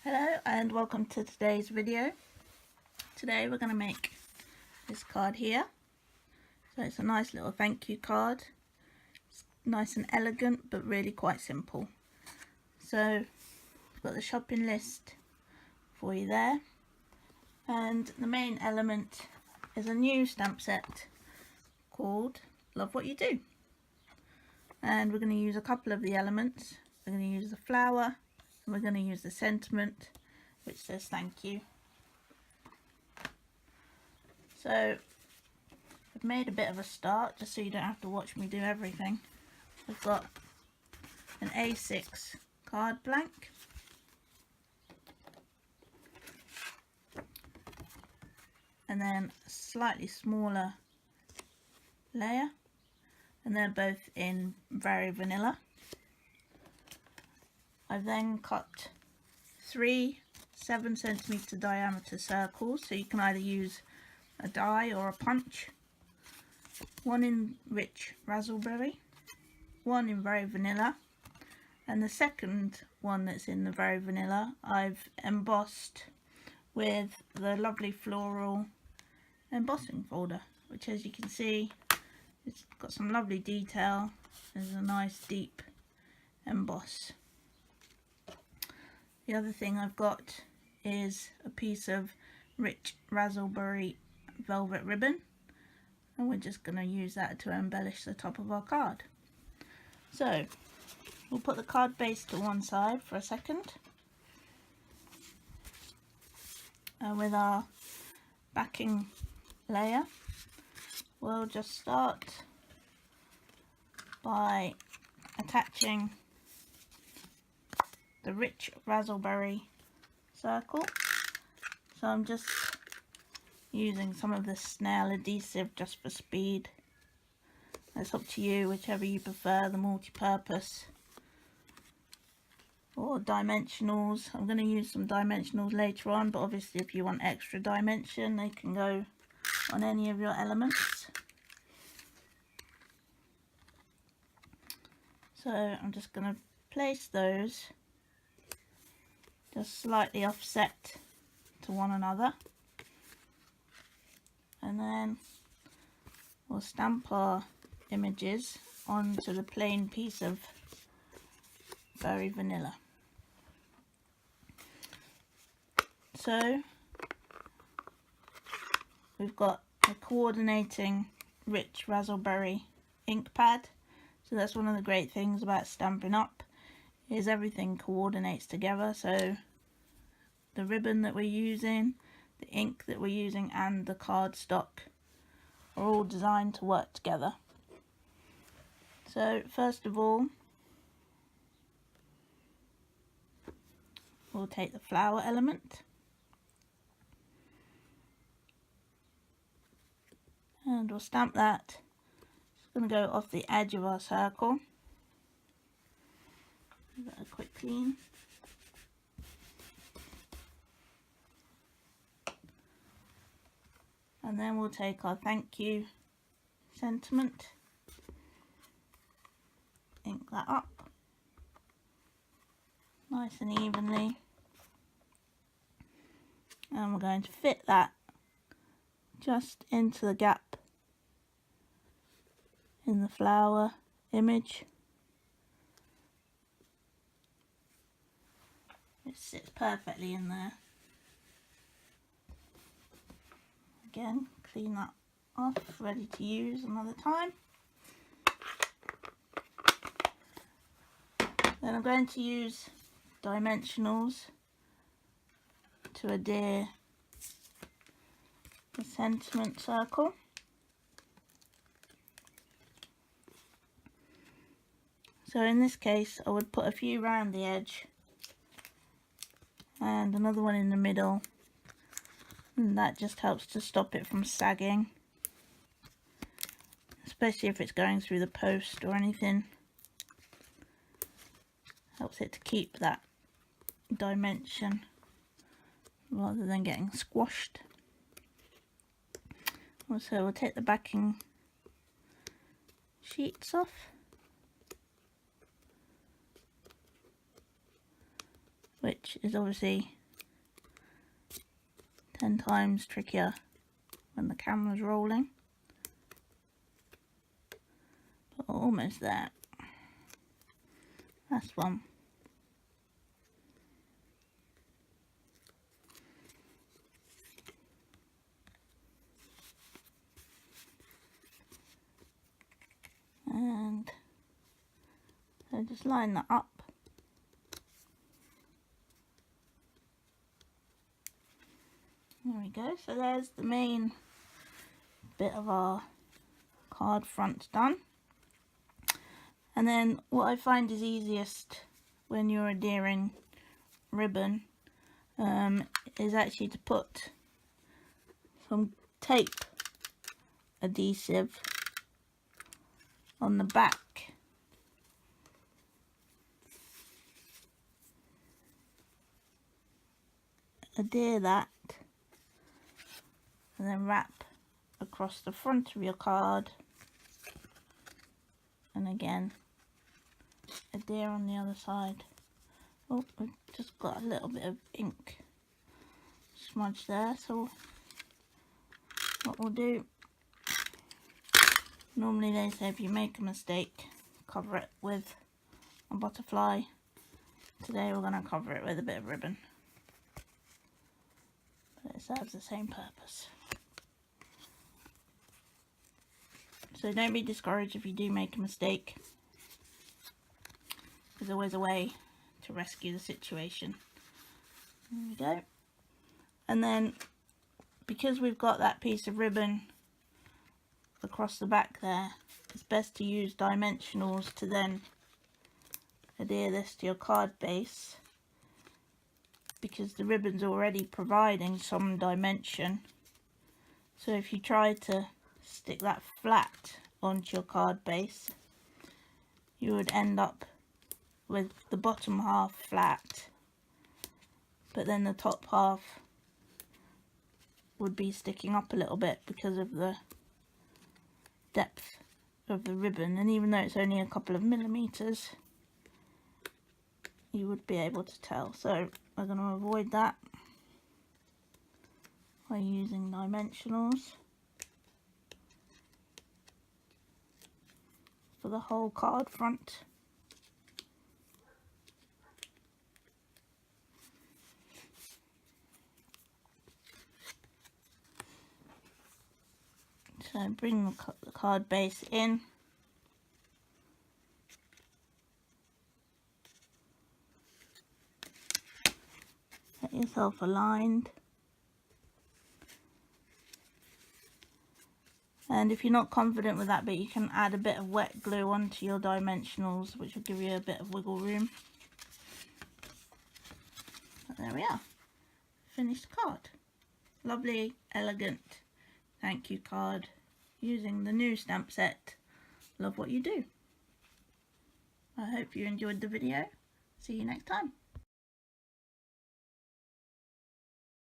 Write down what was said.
Hello and welcome to today's video. Today we're going to make this card here. So it's a nice little thank you card. It's nice and elegant but really quite simple. So I've got the shopping list for you there. And the main element is a new stamp set called Love What You Do. And we're going to use a couple of the elements. We're going to use the flower and we're going to use the sentiment which says thank you. So I've made a bit of a start just so you don't have to watch me do everything. I've got an A6 card blank, and then a slightly smaller layer, and they're both in Very Vanilla. I've then cut 3 7cm diameter circles, so you can either use a die or a punch. One in Rich Raspberry, one in Very Vanilla, and the second one that's in the Very Vanilla I've embossed with the lovely floral embossing folder, which, as you can see, it's got some lovely detail. There's a nice deep emboss. The other thing I've got is a piece of Rich Raspberry velvet ribbon, and we're just going to use that to embellish the top of our card. So we'll put the card base to one side for a second, and with our backing layer we'll just start by attaching the Rich Raspberry circle. So I'm just using some of the snail adhesive just for speed. It's up to you, whichever you prefer, the multi-purpose or dimensionals. I'm going to use some dimensionals later on, but obviously if you want extra dimension they can go on any of your elements. So I'm just going to place those just slightly offset to one another, and then we'll stamp our images onto the plain piece of Very Vanilla. So we've got a coordinating Rich Raspberry ink pad. So that's one of the great things about Stampin' Up, is everything coordinates together. So the ribbon that we're using, the ink that we're using, and the cardstock are all designed to work together. So first of all, we'll take the flower element and we'll stamp that. It's going to go off the edge of our circle. Give it a quick clean. And then we'll take our thank you sentiment, ink that up nice and evenly, and we're going to fit that just into the gap in the flower image. It sits perfectly in there. Again, clean that off, ready to use another time. Then I'm going to use dimensionals to adhere the sentiment circle. So in this case I would put a few round the edge and another one in the middle, and that just helps to stop it from sagging, especially if it's going through the post or anything. Helps it to keep that dimension rather than getting squashed. Also, we'll take the backing sheets off which is obviously 10 times trickier when the camera's rolling. But almost there. That's one. And so just line that up. There we go. So there's the main bit of our card front done. And then what I find is easiest when you're adhering ribbon is actually to put some tape adhesive on the back. Adhere that and then wrap across the front of your card, and again adhere on the other side. Oh, we've just got a little bit of ink smudge there, so what we'll do, normally they say if you make a mistake cover it with a butterfly. Today we're going to cover it with a bit of ribbon, but it serves the same purpose. So don't be discouraged if you do make a mistake. There's always a way to rescue the situation. There we go. And then because we've got that piece of ribbon across the back there, it's best to use dimensionals to then adhere this to your card base, because the ribbon's already providing some dimension. So if you try to stick that flat onto your card base, you would end up with the bottom half flat, but then the top half would be sticking up a little bit because of the depth of the ribbon, and even though it's only a couple of millimeters, you would be able to tell. So we're going to avoid that by using dimensionals for the whole card front. So bring the card base in. Get yourself aligned. And if you're not confident with that bit, you can add a bit of wet glue onto your dimensionals, which will give you a bit of wiggle room. But there we are. Finished card. Lovely, elegant thank you card using the new stamp set. Love what you do. I hope you enjoyed the video. See you next time.